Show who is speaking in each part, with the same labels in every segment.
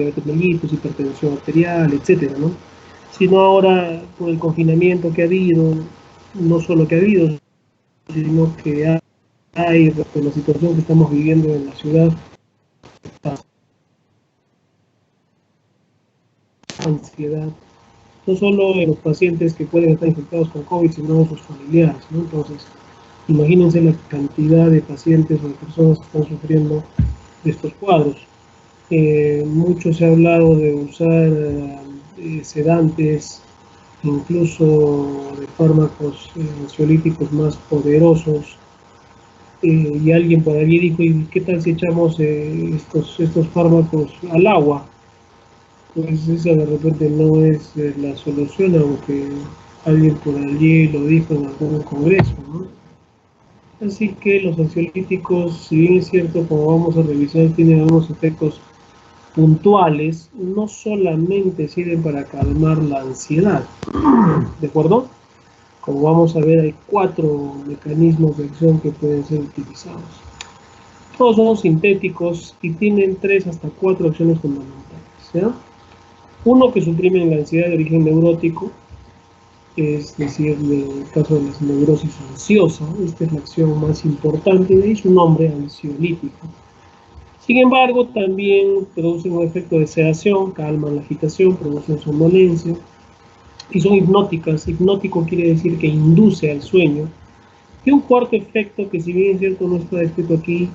Speaker 1: diabetes mellitus, hipertensión arterial, etcétera, ¿no? Sino ahora, por el confinamiento que ha habido, no solo que ha habido, sino que hay, por la situación que estamos viviendo en la ciudad, ansiedad, no solo en los pacientes que pueden estar infectados con COVID, sino en sus familiares, ¿no? Entonces, imagínense la cantidad de pacientes o de personas que están sufriendo de estos cuadros. Mucho se ha hablado de usar sedantes, incluso de fármacos ansiolíticos más poderosos, y alguien por allí dijo, ¿y qué tal si echamos estos fármacos al agua? Pues esa de repente no es la solución, aunque alguien por allí lo dijo en algún congreso, ¿no? Así que los ansiolíticos, si bien es cierto, como vamos a revisar, tienen algunos efectos puntuales, no solamente sirven para calmar la ansiedad, ¿de acuerdo? Como vamos a ver, hay 4 mecanismos de acción que pueden ser utilizados. Todos son sintéticos y tienen 3 hasta 4 acciones fundamentales, ¿ya? Uno, que suprimen la ansiedad de origen neurótico, es decir, en el caso de la neurosis ansiosa, esta es la acción más importante, de ahí su nombre, ansiolítico. Sin embargo, también producen un efecto de sedación, calman la agitación, producen somnolencia, y son hipnóticas. Hipnótico quiere decir que induce al sueño. Y un cuarto efecto, que si bien es cierto no está descrito aquí,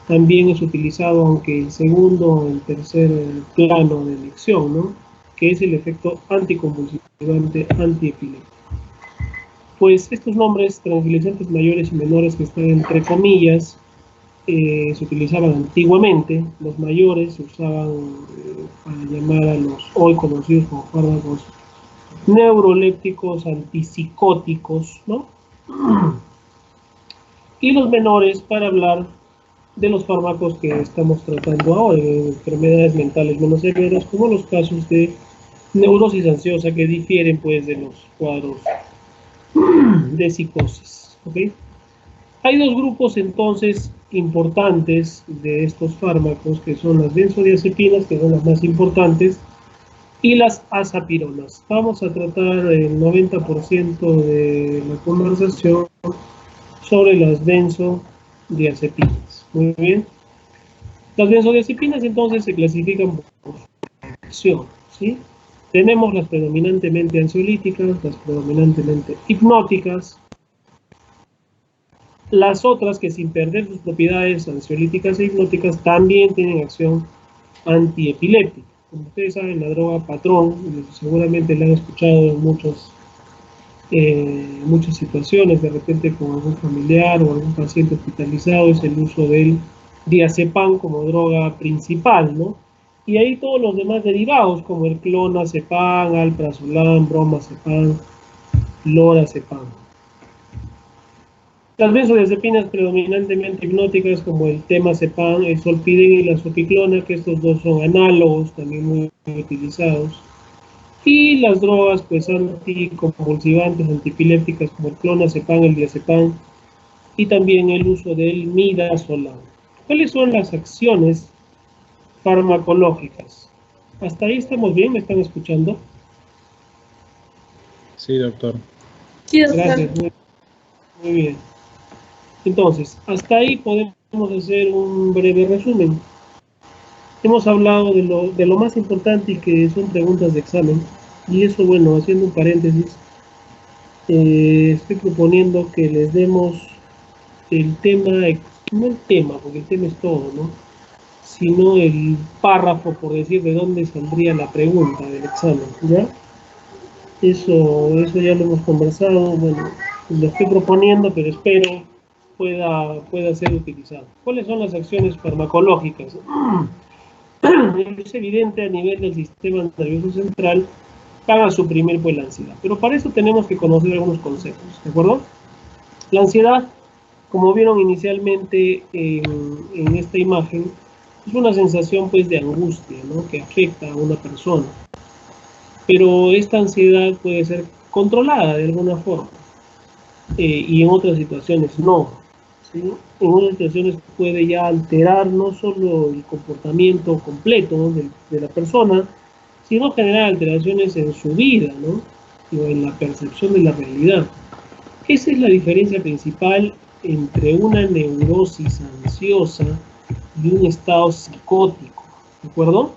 Speaker 1: también es utilizado, aunque en segundo o en tercer plano de elección, ¿no? Que es el efecto anticonvulsivante antiepiléptico. Pues estos nombres, tranquilizantes mayores y menores, que están entre comillas, se utilizaban antiguamente. Los mayores se usaban para llamar a los hoy conocidos como fármacos neurolépticos antipsicóticos, ¿no? Y los menores para hablar de los fármacos que estamos tratando ahora, en enfermedades mentales menos severas, como los casos de neurosis ansiosa, que difieren pues de los cuadros de psicosis, ¿ok? Hay 2 grupos entonces importantes de estos fármacos, que son las benzodiazepinas, que son las más importantes, y las azapironas. Vamos a tratar el 90% de la conversación sobre las benzodiazepinas. Muy bien. Las benzodiazepinas entonces se clasifican por acción, ¿sí? Tenemos las predominantemente ansiolíticas, las predominantemente hipnóticas, las otras que, sin perder sus propiedades ansiolíticas e hipnóticas, también tienen acción antiepiléptica. Como ustedes saben, la droga patrón, seguramente la han escuchado en muchas situaciones, de repente con algún familiar o algún paciente hospitalizado, es el uso del diazepam como droga principal, ¿no? Y ahí todos los demás derivados, como el clonazepam, alprazolam, bromazepam, lorazepam. Las benzodiazepinas predominantemente hipnóticas, como el temazepam, el zolpidem y la zopiclona, que estos dos son análogos, también muy utilizados. Y las drogas pues anticonvulsivantes, antipilépticas, como el clonazepam, el diazepam, y también el uso del midazolam. ¿Cuáles son las acciones farmacológicas? ¿Hasta ahí estamos bien? ¿Me están escuchando?
Speaker 2: Sí, doctor.
Speaker 1: Sí, doctor. Gracias, muy bien. Entonces, hasta ahí podemos hacer un breve resumen. Hemos hablado de lo más importante, y que son preguntas de examen. Y eso, bueno, haciendo un paréntesis, estoy proponiendo que les demos el tema, no el tema, porque el tema es todo, ¿no? Sino el párrafo, por decir, de dónde saldría la pregunta del examen, ¿ya? Eso ya lo hemos conversado, bueno, lo estoy proponiendo, pero espero pueda ser utilizado. ¿Cuáles son las acciones farmacológicas? Es evidente, a nivel del sistema nervioso central, van a suprimir pues la ansiedad, pero para eso tenemos que conocer algunos conceptos, ¿de acuerdo? La ansiedad, como vieron inicialmente en esta imagen, es una sensación pues de angustia, ¿no? Que afecta a una persona, pero esta ansiedad puede ser controlada de alguna forma, y en otras situaciones no, ¿sí? En unas situaciones puede ya alterar no solo el comportamiento completo, ¿no?, de la persona, sino generar alteraciones en su vida, ¿no?, o en la percepción de la realidad. Esa es la diferencia principal entre una neurosis ansiosa y un estado psicótico, ¿de acuerdo?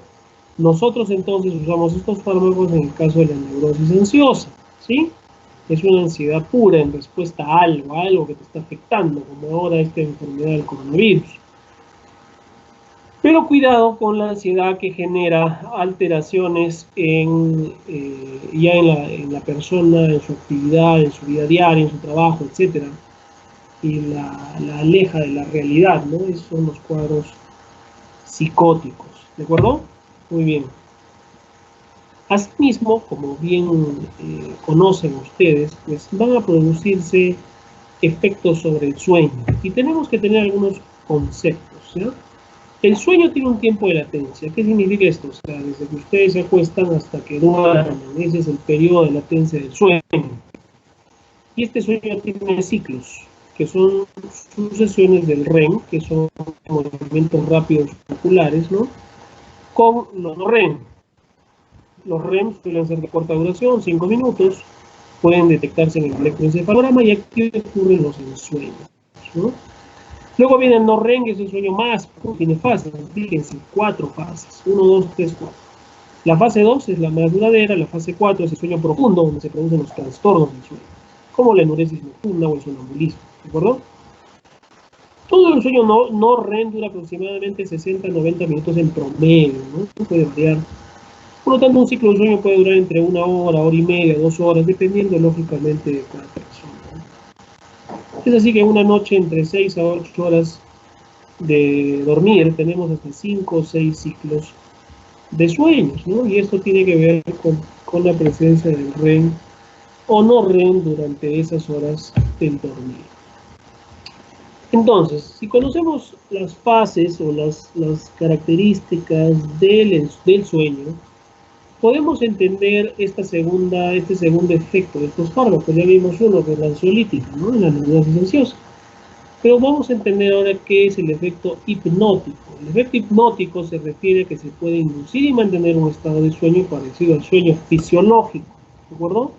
Speaker 1: Nosotros entonces usamos estos fármacos en el caso de la neurosis ansiosa, ¿sí? Es una ansiedad pura en respuesta a algo que te está afectando, como ahora esta enfermedad del coronavirus. Pero cuidado con la ansiedad que genera alteraciones ya en la persona, en su actividad, en su vida diaria, en su trabajo, etc. Y la aleja de la realidad, ¿no? Esos son los cuadros psicóticos, ¿de acuerdo? Muy bien. Asimismo, como bien conocen ustedes, pues van a producirse efectos sobre el sueño. Y tenemos que tener algunos conceptos, ¿ya? El sueño tiene un tiempo de latencia. ¿Qué significa esto? O sea, desde que ustedes se acuestan hasta que duermen, ese es el periodo de latencia del sueño. Y este sueño tiene ciclos, que son sucesiones del REM, que son movimientos rápidos populares, ¿no?, con los no REM. Los REM suelen ser de corta duración, 5 minutos, pueden detectarse en el electroencefalograma y aquí ocurren los ensueños, ¿no? Luego viene el no REM, que es el sueño más, tiene fases, fíjense, 4 fases, 1, 2, 3, 4. La fase 2 es la más duradera, la fase 4 es el sueño profundo, donde se producen los trastornos del sueño, como la enuresis nocturna o el sonambulismo, ¿de acuerdo? Todo el sueño no REM dura aproximadamente 60 a 90 minutos en promedio, ¿no? Puede variar. Por lo tanto, un ciclo de sueño puede durar entre 1 hora, hora y media, 2 horas, dependiendo lógicamente de cada persona, ¿no? Es así que una noche entre 6 a 8 horas de dormir tenemos hasta 5 o 6 ciclos de sueños, ¿no? Y esto tiene que ver con la presencia del REM o no REM durante esas horas del dormir. Entonces, si conocemos las fases o las características del sueño, podemos entender este segundo efecto de estos fármacos. Ya vimos uno que es la ansiolítica, ¿no?, en la neurosis ansiosa. Pero vamos a entender ahora qué es el efecto hipnótico. El efecto hipnótico se refiere a que se puede inducir y mantener un estado de sueño parecido al sueño fisiológico, ¿de acuerdo?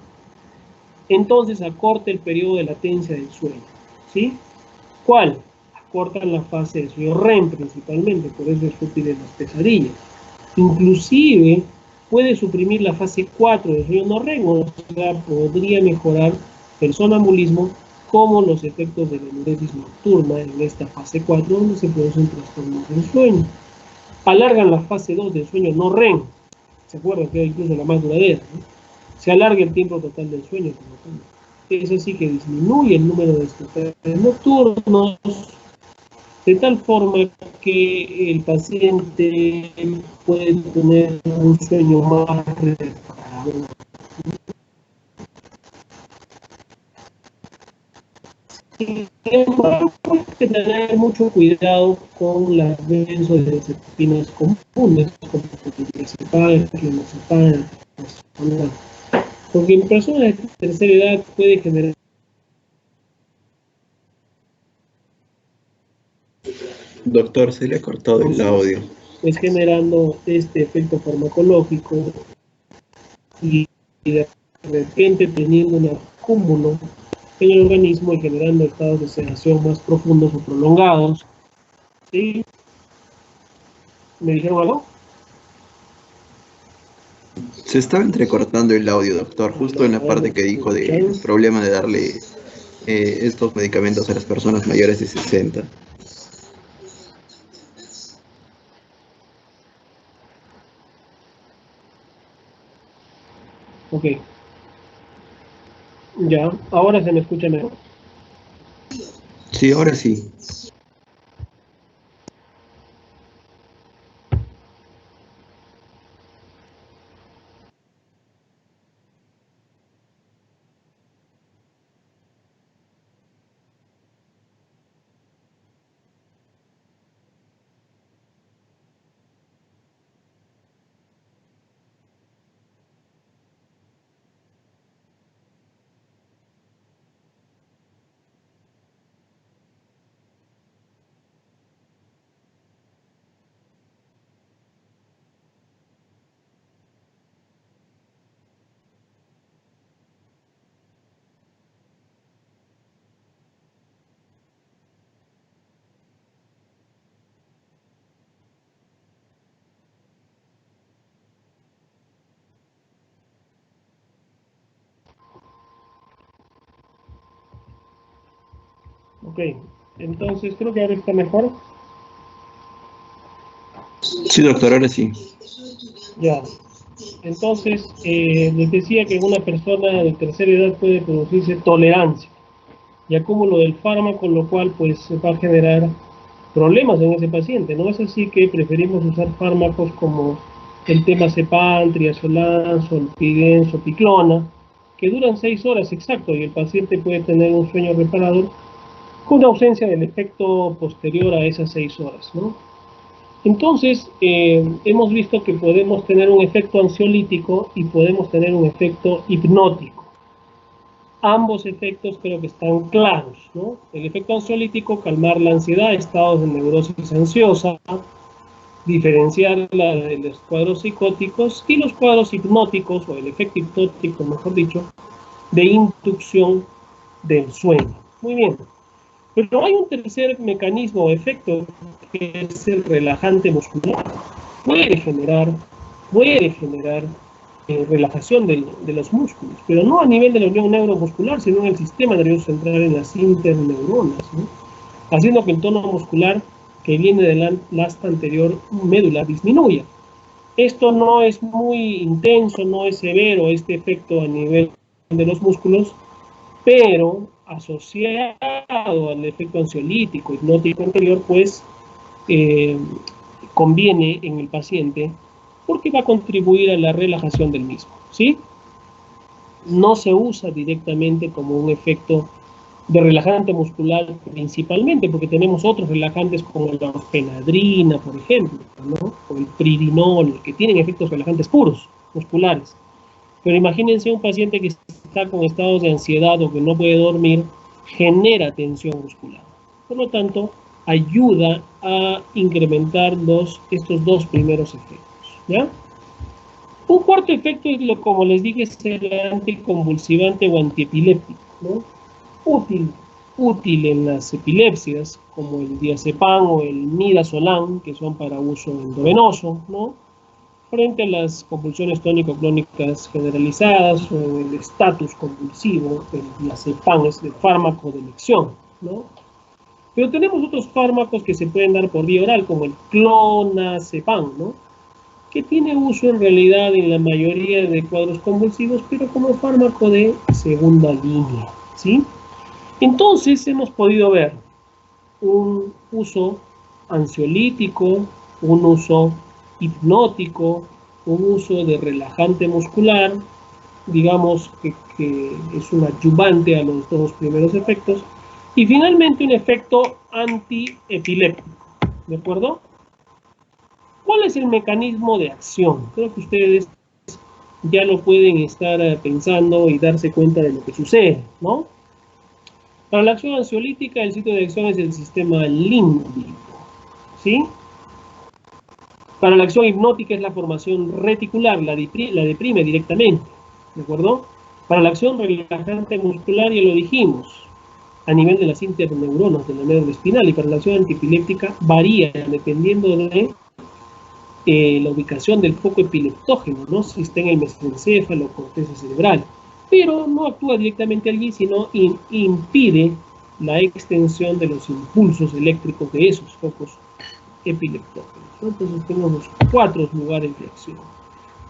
Speaker 1: Entonces acorta el periodo de latencia del sueño, ¿sí? ¿Cuál? Acorta la fase de sueño REM principalmente, por eso es útil en las pesadillas. Inclusive puede suprimir la fase 4 del sueño no REM, o sea, podría mejorar el sonambulismo como los efectos de la enuresis nocturna en esta fase 4, donde se producen trastornos del sueño. Alargan la fase 2 del sueño no REM, ¿se acuerdan? Que era incluso la más duradera, ¿no? Se alarga el tiempo total del sueño, por lo tanto. Es así que disminuye el número de despertares nocturnos, de tal forma que el paciente puede tener un sueño más reparador. Sin embargo, hay que tener mucho cuidado con las benzodiazepinas comunes, como el diazepam, el clonazepam, porque en personas de tercera edad puede generar.
Speaker 2: Doctor, se le ha cortado el
Speaker 1: Entonces,
Speaker 2: audio.
Speaker 1: pues generando este efecto farmacológico y de repente teniendo un acúmulo en el organismo y generando estados de sedación más profundos o prolongados. ¿Sí? ¿Me dijeron algo?
Speaker 2: Se estaba entrecortando el audio, doctor, justo en la
Speaker 1: A ver,
Speaker 2: parte
Speaker 1: ¿me
Speaker 2: que dijo del
Speaker 1: escuchan?
Speaker 2: problema de darle estos medicamentos a las personas mayores de 60.
Speaker 1: Ok, ya, ahora se me escucha mejor.
Speaker 2: Sí, ahora sí.
Speaker 1: Ok, entonces creo que ahora está mejor.
Speaker 2: Sí, doctor, ahora sí.
Speaker 1: Ya. Entonces, les decía que en una persona de tercera edad puede producirse tolerancia y acúmulo del fármaco, lo cual pues va a generar problemas en ese paciente. No es así que preferimos usar fármacos como el temazepam, triazolam, solpidem, sopiclona, que duran 6 horas exacto y el paciente puede tener un sueño reparador con ausencia del efecto posterior a esas 6 horas, ¿no? Entonces, hemos visto que podemos tener un efecto ansiolítico y podemos tener un efecto hipnótico. Ambos efectos creo que están claros, ¿no? El efecto ansiolítico, calmar la ansiedad, estados de neurosis ansiosa, diferenciarla de los cuadros psicóticos, y los cuadros hipnóticos, o el efecto hipnótico, mejor dicho, de inducción del sueño. Muy bien. Pero hay un tercer mecanismo o efecto que es el relajante muscular. Puede generar, puede generar relajación de los músculos, pero no a nivel de la unión neuromuscular, sino en el sistema nervioso central, en las interneuronas, ¿no? Haciendo que el tono muscular que viene del asta anterior medular disminuya. Esto no es muy intenso, no es severo este efecto a nivel de los músculos, pero asociado al efecto ansiolítico, hipnótico anterior, pues eh, conviene en el paciente porque va a contribuir a la relajación del mismo, ¿sí? No se usa directamente como un efecto de relajante muscular principalmente, porque tenemos otros relajantes como la orfenadrina, por ejemplo, ¿no? O el piridinol, que tienen efectos relajantes puros, musculares. Pero imagínense un paciente que está con estados de ansiedad o que no puede dormir, genera tensión muscular. Por lo tanto, ayuda a incrementar estos dos primeros efectos, ¿ya? Un cuarto efecto, como les dije, es el anticonvulsivante o antiepiléptico, ¿no? Útil, útil en las epilepsias, como el diazepam o el midazolam, que son para uso endovenoso, ¿no? Frente a las convulsiones tónico-clónicas generalizadas o el estatus convulsivo, el diazepam es el fármaco de elección, ¿no? Pero tenemos otros fármacos que se pueden dar por vía oral, como el clonazepam, ¿no? Que tiene uso en realidad en la mayoría de cuadros convulsivos, pero como fármaco de segunda línea, ¿sí? Entonces hemos podido ver un uso ansiolítico, un uso hipnótico, un uso de relajante muscular, digamos que es un adyuvante a los dos primeros efectos, y finalmente un efecto antiepiléptico, ¿de acuerdo? ¿Cuál es el mecanismo de acción? Creo que ustedes ya lo pueden estar pensando y darse cuenta de lo que sucede, ¿no? Para la acción ansiolítica, el sitio de acción es el sistema límbico, ¿sí? Para la acción hipnótica es la formación reticular, la deprime directamente, ¿de acuerdo? Para la acción relajante muscular, ya lo dijimos, a nivel de las interneuronas de la médula espinal, y para la acción antiepiléptica varía dependiendo de la ubicación del foco epileptógeno, ¿no? Si está en el mesencéfalo o corteza cerebral, pero no actúa directamente allí, sino impide la extensión de los impulsos eléctricos de esos focos epileptógenos, ¿no? Entonces tenemos 4 lugares de acción.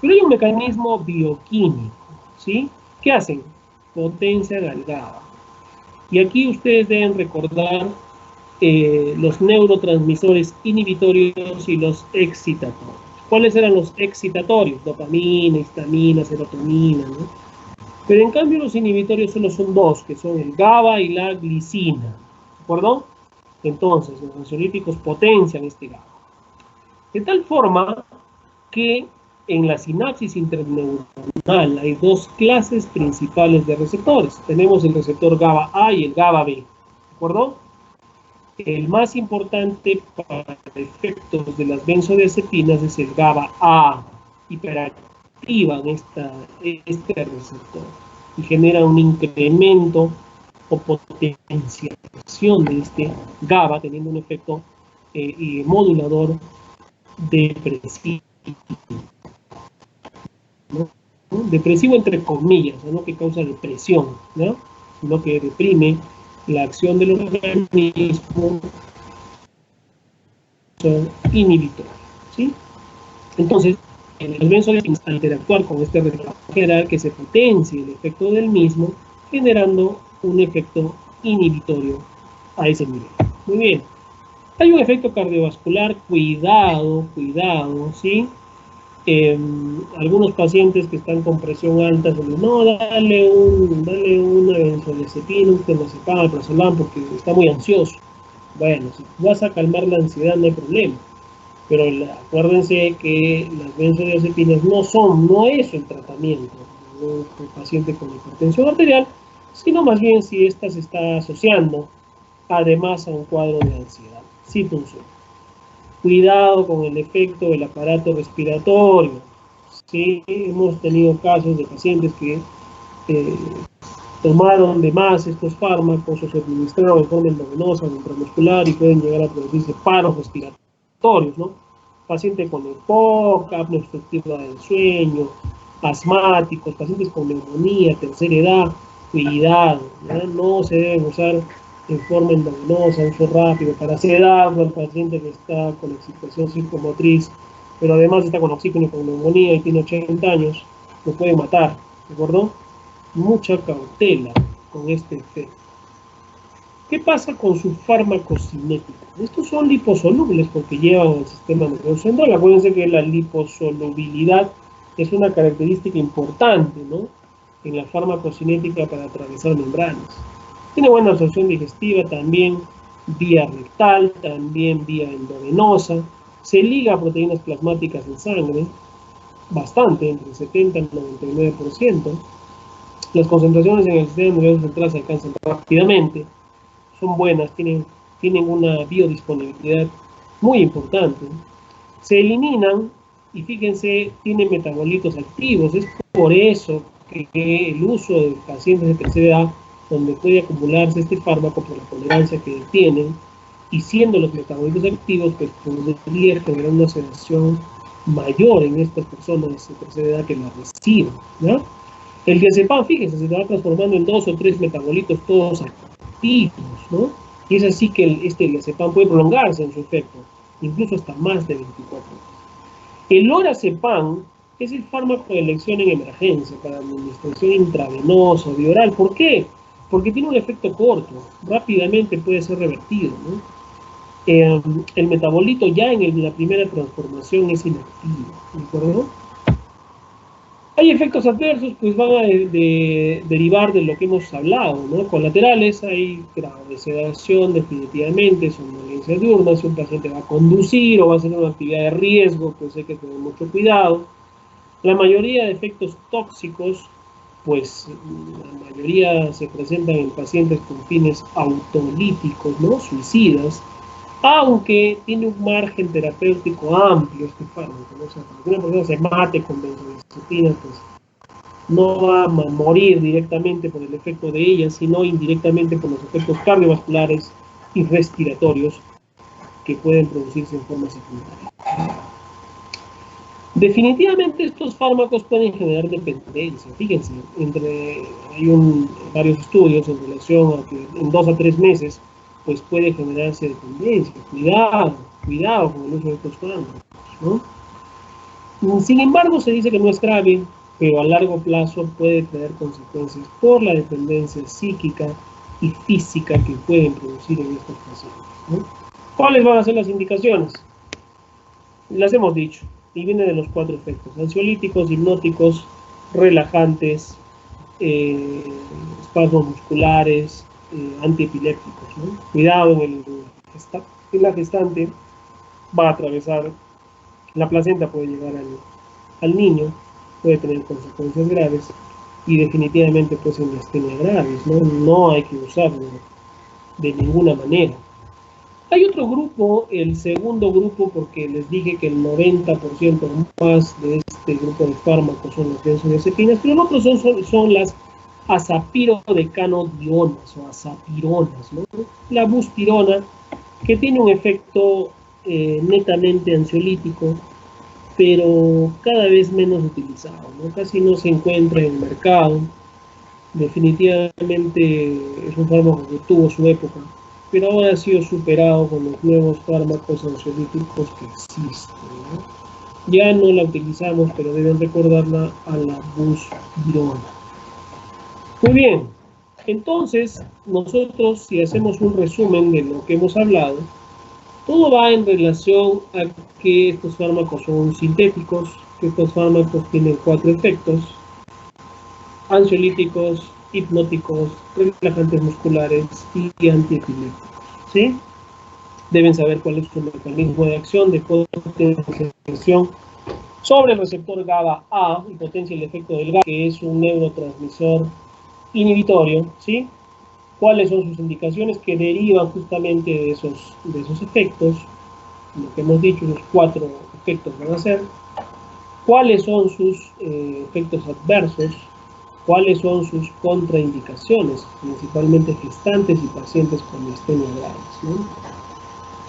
Speaker 1: Pero hay un mecanismo bioquímico, ¿sí? ¿Qué hacen? Potencian al GABA. Y aquí ustedes deben recordar los neurotransmisores inhibitorios y los excitatorios. ¿Cuáles eran los excitatorios? Dopamina, histamina, serotonina, ¿no? Pero en cambio los inhibitorios solo son 2, que son el GABA y la glicina, ¿de acuerdo? Entonces, los ansiolíticos potencian este GABA. De tal forma que en la sinapsis interneuronal hay 2 clases principales de receptores. Tenemos el receptor GABA A y el GABA B, ¿de acuerdo? El más importante para efectos de las benzodiazepinas es el GABA A, hiperactivan este receptor y genera un incremento o potenciación de este GABA, teniendo un efecto modulador depresivo, ¿no? Depresivo entre comillas, no que causa depresión, ¿no? Sino que deprime la acción del organismo son inhibitorios, ¿sí? Entonces, las benzodiazepinas, al interactuar con este receptor, generar que se potencie el efecto del mismo, generando un efecto inhibitorio a ese nivel. Muy bien. Hay un efecto cardiovascular, cuidado, ¿sí? Algunos pacientes que están con presión alta, no, dale una benzodiazepina, un clonazepam, alprazolam, porque está muy ansioso. Bueno, si vas a calmar la ansiedad no hay problema, pero acuérdense que las benzodiazepinas no es el tratamiento de un paciente con hipertensión arterial, sino más bien si ésta se está asociando además a un cuadro de ansiedad. Sí funciona. Cuidado con el efecto del aparato respiratorio. Sí, hemos tenido casos de pacientes que tomaron de más estos fármacos o se administraron de forma endovenosa o intramuscular y pueden llegar a producirse paros respiratorios, ¿no? Paciente con EPOC, apnea obstructiva del sueño, asmáticos, pacientes con neumonía, tercera edad, cuidado, ¿ya? No se deben usar en forma endovenosa, uso rápido, para sedarlo al paciente que está con excitación psicomotriz, pero además está con oxígeno y con neumonía y tiene 80 años, lo puede matar, ¿de acuerdo? Mucha cautela con este efecto. ¿Qué pasa con su farmacocinética? Estos son liposolubles porque llevan al sistema nervioso central. Acuérdense que la liposolubilidad es una característica importante, ¿no?, en la farmacocinética para atravesar membranas. Tiene buena absorción digestiva, también vía rectal, también vía endovenosa. Se liga a proteínas plasmáticas en sangre, bastante, entre el 70 y el 99%. Las concentraciones en el sistema nervioso central se alcanzan rápidamente, son buenas, tienen una biodisponibilidad muy importante. Se eliminan, y fíjense, tienen metabolitos activos. Es por eso que el uso de pacientes de tercera edad, donde puede acumularse este fármaco por la tolerancia que tienen, y siendo los metabolitos activos, pues podría generar una sedación mayor en estas personas de tercera edad que la reciben, ¿no? El diazepam, fíjense, se va transformando en 2 o 3 metabolitos todos activos, ¿no? Y es así que este diazepam puede prolongarse en su efecto, incluso hasta más de 24 horas. El lorazepam es el fármaco de elección en emergencia para administración intravenosa o bioral. ¿Por qué? Porque tiene un efecto corto, rápidamente puede ser revertido, ¿no? El metabolito ya en la primera transformación es inactivo, ¿de acuerdo? Hay efectos adversos, pues van a derivar de lo que hemos hablado, ¿no? Colaterales, hay grado de sedación, definitivamente, somnolencia diurna. Si un paciente va a conducir o va a hacer una actividad de riesgo, pues hay que tener mucho cuidado. La mayoría de efectos tóxicos, pues la mayoría se presentan en pacientes con fines autolíticos, ¿no?, suicidas, aunque tiene un margen terapéutico amplio este fármaco, ¿no? O sea, para que una persona se mate con benzodiazepina, pues no va a morir directamente por el efecto de ella, sino indirectamente por los efectos cardiovasculares y respiratorios que pueden producirse en forma secundaria. Definitivamente estos fármacos pueden generar dependencia. Fíjense, hay varios estudios en relación a que en 2 a 3 meses pues puede generarse dependencia. Cuidado con el uso de estos fármacos, ¿no? Sin embargo, se dice que no es grave, pero a largo plazo puede traer consecuencias por la dependencia psíquica y física que pueden producir en estos pacientes, ¿no? ¿Cuáles van a ser las indicaciones? Las hemos dicho, y viene de los 4 efectos: ansiolíticos, hipnóticos, relajantes, espasmos musculares, antiepilépticos, ¿no? Cuidado en la gestante, va a atravesar la placenta, puede llegar al niño, puede tener consecuencias graves, y definitivamente puede ser miastenia graves, ¿no? No hay que usarlo de ninguna manera. Hay otro grupo, el segundo grupo, porque les dije que el 90% más de este grupo de fármacos son las benzodiazepinas, pero el otro son las azapirodecanodionas o azapironas, ¿no? La buspirona, que tiene un efecto netamente ansiolítico, pero cada vez menos utilizado, ¿no? Casi no se encuentra en el mercado. Definitivamente es un fármaco que tuvo su época, pero ahora ha sido superado con los nuevos fármacos ansiolíticos que existen, ¿no? Ya no la utilizamos, pero deben recordarla a la busvirona. Muy bien, entonces nosotros, si hacemos un resumen de lo que hemos hablado, todo va en relación a que estos fármacos son sintéticos, que estos fármacos tienen 4 efectos: ansiolíticos, hipnóticos, relajantes musculares y antiepilépticos, ¿sí? Deben saber cuál es su mecanismo de acción, de potenciación sobre el receptor GABA-A y potencia el efecto del GABA, que es un neurotransmisor inhibitorio, ¿sí? ¿Cuáles son sus indicaciones que derivan justamente de esos efectos? Lo que hemos dicho, los 4 efectos van a ser. ¿Cuáles son sus efectos adversos? ¿Cuáles son sus contraindicaciones? Principalmente gestantes y pacientes con miastenia graves, ¿no?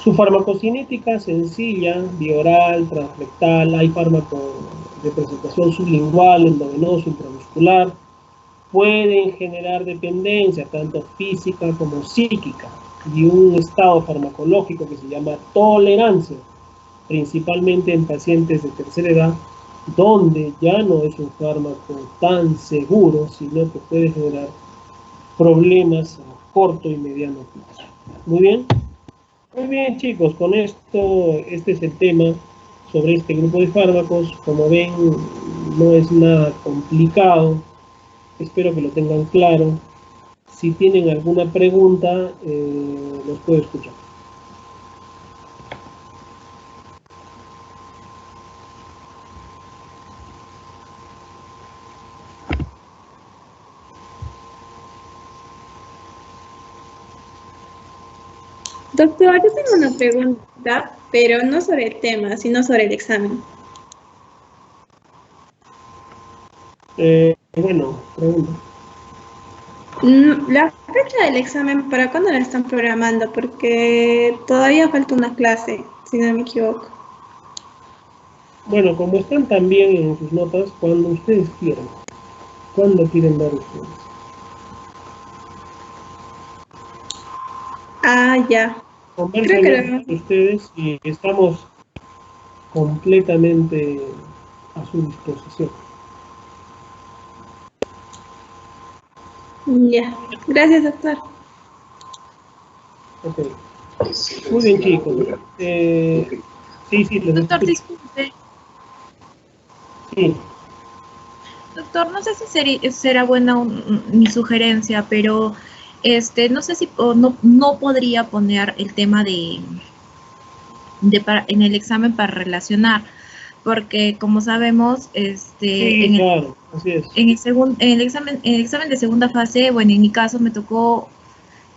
Speaker 1: Su farmacocinética sencilla, bioral, transrectal, hay fármaco de presentación sublingual, endovenoso, intramuscular. Pueden generar dependencia, tanto física como psíquica, y un estado farmacológico que se llama tolerancia, principalmente en pacientes de tercera edad, donde ya no es un fármaco tan seguro, sino que puede generar problemas a corto y mediano plazo. Muy bien. Muy bien, chicos, con esto, este es el tema sobre este grupo de fármacos. Como ven, no es nada complicado. Espero que lo tengan claro. Si tienen alguna pregunta, los puedo escuchar.
Speaker 3: Doctor, yo tengo una pregunta, pero no sobre el tema, sino sobre el examen.
Speaker 1: Bueno, pregunta.
Speaker 3: La fecha del examen, ¿para cuándo la están programando? Porque todavía falta una clase, si no me equivoco.
Speaker 1: Bueno, como están también en sus notas, cuando ustedes quieran. ¿Cuándo quieren dar ustedes?
Speaker 3: Ah, ya. Creo que
Speaker 1: Conversen ustedes y estamos completamente a su disposición.
Speaker 3: ya. Gracias, doctor.
Speaker 1: Ok. Muy bien, chicos. Sí, les
Speaker 4: Doctor,
Speaker 1: escucho.
Speaker 4: disculpe.
Speaker 1: Sí.
Speaker 4: Doctor, no sé si será buena mi sugerencia, pero no sé si no podría poner el tema en el examen para relacionar, porque como sabemos,
Speaker 1: Sí, claro, así es.
Speaker 4: en el examen de segunda fase, bueno, en mi caso me tocó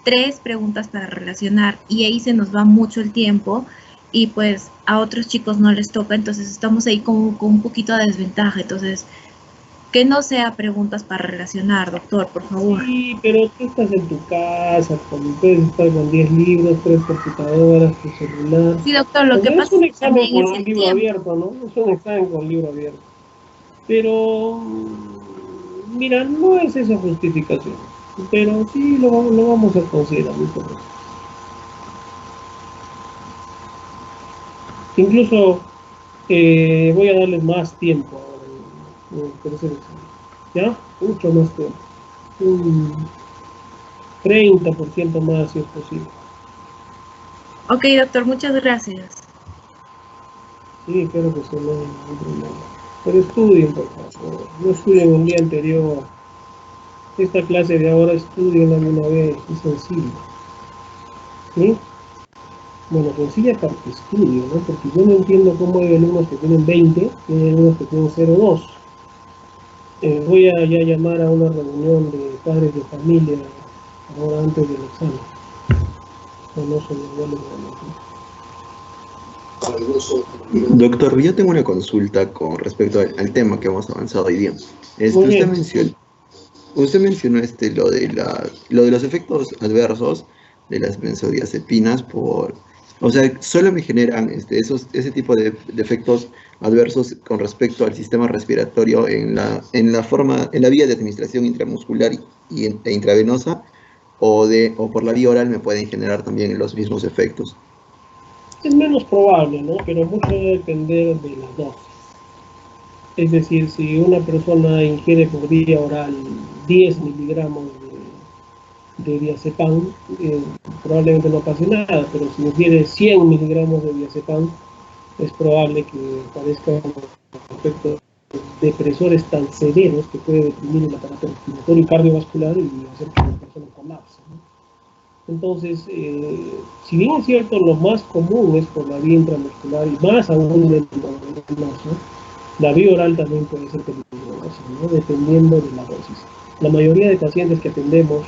Speaker 4: 3 preguntas para relacionar y ahí se nos va mucho el tiempo y pues a otros chicos no les toca, entonces estamos ahí con un poquito de desventaja. Entonces, que no sea preguntas para relacionar, doctor, por favor.
Speaker 1: Sí, pero tú estás en tu casa, puedes estar con 10 libros, 3 computadoras, tu celular.
Speaker 4: Sí, doctor, lo
Speaker 1: O
Speaker 4: que
Speaker 1: sea, es
Speaker 4: pasa
Speaker 1: un
Speaker 4: es que
Speaker 1: examen
Speaker 4: también
Speaker 1: con
Speaker 4: es
Speaker 1: un
Speaker 4: el
Speaker 1: libro
Speaker 4: tiempo.
Speaker 1: abierto, ¿no? Es un examen con libro abierto. Pero, mira, no es esa justificación. Pero sí lo vamos a considerar muy correcto. Incluso voy a darles más tiempo ahora en el tercer examen. ¿Ya? Mucho más tiempo. Un 30% más si es posible.
Speaker 4: Ok, doctor, muchas gracias.
Speaker 1: Sí, creo que sí, no hay ningún problema. Pero estudien, por favor. No estudien un día anterior. Esta clase de ahora estudien alguna vez. Es sencillo. ¿Sí? Bueno, sencilla para que estudien, ¿no? Porque yo no entiendo cómo hay alumnos que tienen 20 y hay alumnos que tienen 0,2. Voy a ya llamar a una reunión de padres de familia ahora antes del examen. No se me vuelve a
Speaker 2: Doctor, yo tengo una consulta con respecto al tema que hemos avanzado hoy día.
Speaker 1: Muy bien.
Speaker 2: Usted mencionó lo de los efectos adversos de las benzodiazepinas por O sea, solo me generan ese tipo de efectos adversos con respecto al sistema respiratorio en la vía de administración intramuscular e intravenosa, o por la vía oral me pueden generar también los mismos efectos.
Speaker 1: Es menos probable, ¿no? Pero mucho debe depender de la dosis. Es decir, si una persona ingiere por vía oral 10 miligramos de diazepam, probablemente no pase nada, pero si ingiere 100 miligramos de diazepam, es probable que parezcan efectos depresores tan severos que puede deprimir el aparato respiratorio y cardiovascular y hacer que la persona colapse, ¿no? Entonces, si bien es cierto, lo más común es por la vía intramuscular y más aún en el intravenoso, la vía oral también puede ser peligrosa, ¿no? Dependiendo de la dosis. La mayoría de pacientes que atendíamos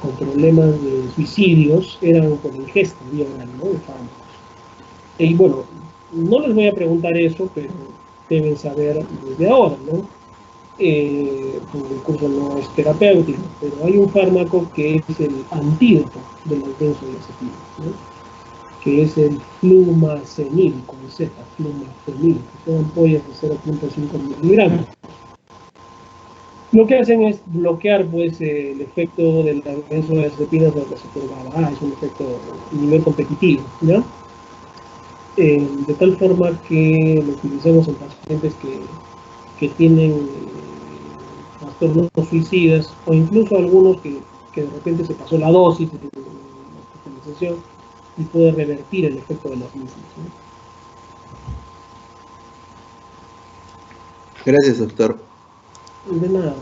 Speaker 1: con problemas de suicidios eran por ingesta vía oral, ¿no? De fármacos. Y bueno, no les voy a preguntar eso, pero deben saber desde ahora, ¿no? El curso no es terapéutico, pero hay un fármaco que es el antídoto de los benzodiazepinas, ¿no? Que es el flumazenil, con Z, flumazenil, que son ampollas de 0.5 miligramos. Lo que hacen es bloquear pues el efecto de la benzodiazepinas del receptor GABA. Es un efecto a nivel competitivo, ¿ya? De tal forma que lo utilizamos en pacientes que tienen trastornos suicidas, o incluso algunos que de repente se pasó la dosis de la hospitalización y puede revertir el efecto de las mismas, ¿no?
Speaker 2: Gracias, doctor.
Speaker 1: De nada.